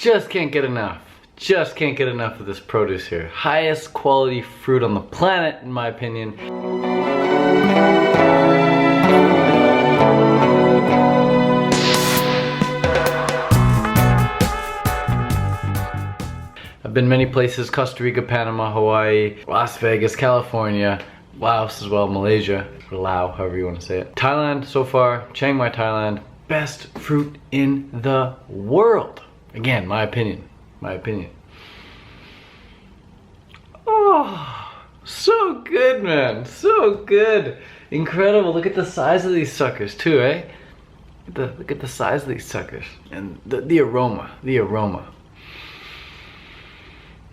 just can't get enough. Just can't get enough of this produce here. Highest quality fruit on the planet, in my opinion. I've been many places: Costa Rica, Panama, Hawaii, Las Vegas, California, Laos as well, Malaysia, or Lao, however you want to say it. Thailand so far, Chiang Mai, Thailand. Best fruit in the world. Again, my opinion. My opinion. Oh, so good, man. So good. Incredible. Look at the size of these suckers too, eh? Look at the size of these suckers. And the aroma. The aroma.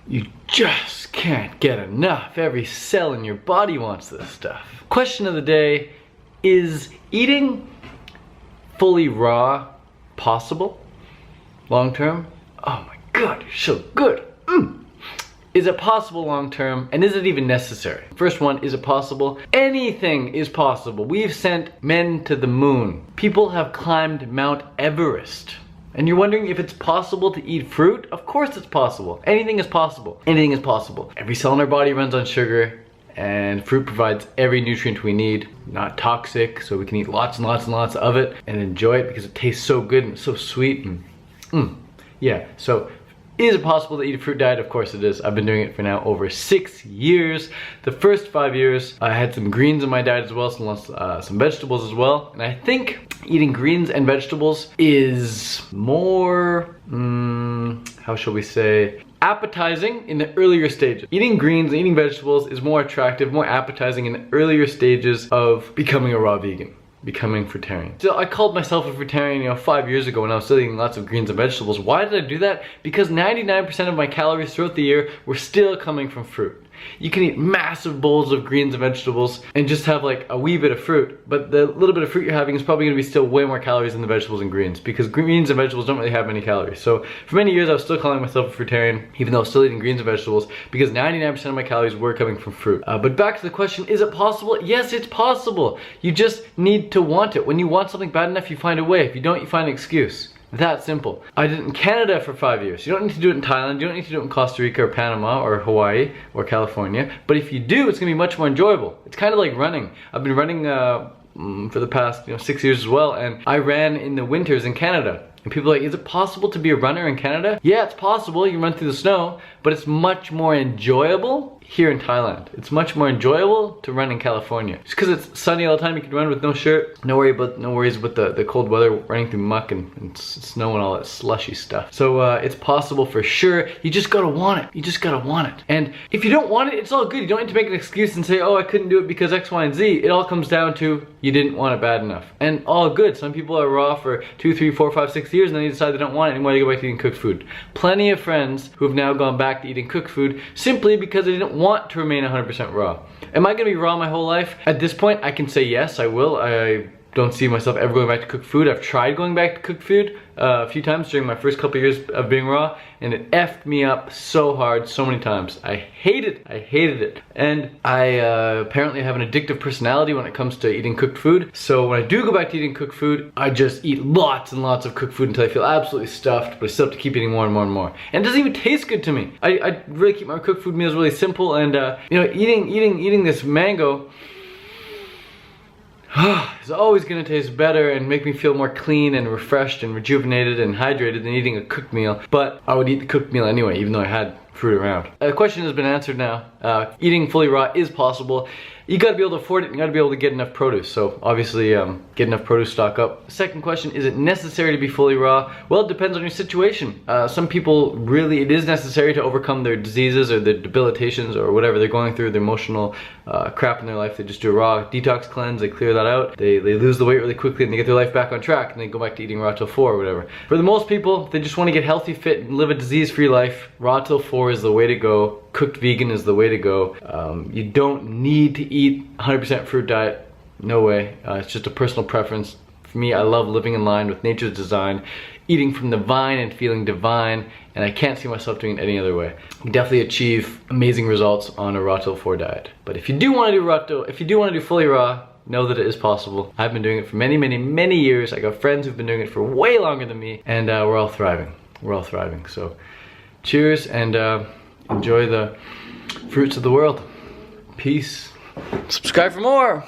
You just can't get enough. Every cell in your body wants this stuff. Question of the day: is eating fully raw possible long term? Oh my god, you're so good. Is it possible long term, and is it even necessary? First one, is it possible? Anything is possible. We've sent men to the moon. People have climbed Mount Everest. And you're wondering if it's possible to eat fruit? Of course it's possible. Anything is possible. Anything is possible. Every cell in our body runs on sugar, and fruit provides every nutrient we need. Not toxic, so we can eat lots and lots and lots of it and enjoy it because it tastes so good and so sweet. Yeah, so is it possible to eat a fruit diet? Of course it is. I've been doing it for now over 6 years. The first 5 years, I had some greens in my diet as well, some vegetables as well. And I think eating greens and vegetables is more, how shall we say, appetizing in the earlier stages. Eating greens and eating vegetables is more attractive, more appetizing in the earlier stages of becoming a raw vegan. Becoming fruitarian. So I called myself a fruitarian, 5 years ago when I was still eating lots of greens and vegetables. Why did I do that? Because 99% of my calories throughout the year were still coming from fruit. You can eat massive bowls of greens and vegetables and just have like a wee bit of fruit, but the little bit of fruit you're having is probably going to be still way more calories than the vegetables and greens, because greens and vegetables don't really have many calories. So for many years I was still calling myself a fruitarian, even though I was still eating greens and vegetables, because 99% of my calories were coming from fruit. But back to the question, is it possible? Yes, it's possible. You just need to want it. When you want something bad enough, you find a way. If you don't, you find an excuse. That simple. I did it in Canada for 5 years. You don't need to do it in Thailand, you don't need to do it in Costa Rica or Panama or Hawaii or California. But if you do, it's gonna be much more enjoyable. It's kind of like running. I've been running for the past 6 years as well, and I ran in the winters in Canada. And people are like, is it possible to be a runner in Canada? Yeah, it's possible. You can run through the snow, but it's much more enjoyable here in Thailand. It's much more enjoyable to run in California. Just because it's sunny all the time, you can run with no shirt. No worries about the cold weather, running through muck and snow and all that slushy stuff. So it's possible for sure. You just gotta want it. You just gotta want it. And if you don't want it, it's all good. You don't need to make an excuse and say, oh, I couldn't do it because X, Y, and Z. It all comes down to you didn't want it bad enough. And all good. Some people are raw for 2, 3, 4, 5, 6 years and then they decide they don't want it anymore. They go back to eating cooked food. Plenty of friends who have now gone back to eating cooked food simply because they didn't want to remain 100% raw. Am I gonna be raw my whole life? At this point, I can say yes, I will. I don't see myself ever going back to cooked food. I've tried going back to cooked food a few times during my first couple of years of being raw, and it effed me up so hard so many times. I hated it. And I apparently have an addictive personality when it comes to eating cooked food. So when I do go back to eating cooked food, I just eat lots and lots of cooked food until I feel absolutely stuffed, but I still have to keep eating more and more and more. And it doesn't even taste good to me. I really keep my cooked food meals really simple, and eating this mango is always gonna taste better and make me feel more clean and refreshed and rejuvenated and hydrated than eating a cooked meal. But I would eat the cooked meal anyway, even though I had fruit around. The question has been answered now. Eating fully raw is possible. You gotta be able to afford it, and you gotta be able to get enough produce. So obviously get enough produce, stock up. Second question, is it necessary to be fully raw? Well, it depends on your situation. Some people really, it is necessary to overcome their diseases or their debilitations or whatever they're going through, the emotional crap in their life. They just do a raw detox cleanse, they clear that out. They lose the weight really quickly and they get their life back on track and they go back to eating raw till 4 or whatever. For the most people, they just wanna get healthy, fit, and live a disease-free life. Raw till 4 is the way to go. Cooked vegan is the way to go. You don't need to eat 100% fruit diet. No way. It's just a personal preference. For me, I love living in line with nature's design, eating from the vine and feeling divine, and I can't see myself doing it any other way. You definitely achieve amazing results on a raw till 4 diet. But if you do want to do fully raw, know that it is possible. I've been doing it for many years. I got friends who've been doing it for way longer than me, and we're all thriving. we're all thriving. So cheers, and enjoy the fruits of the world. Peace. Subscribe for more.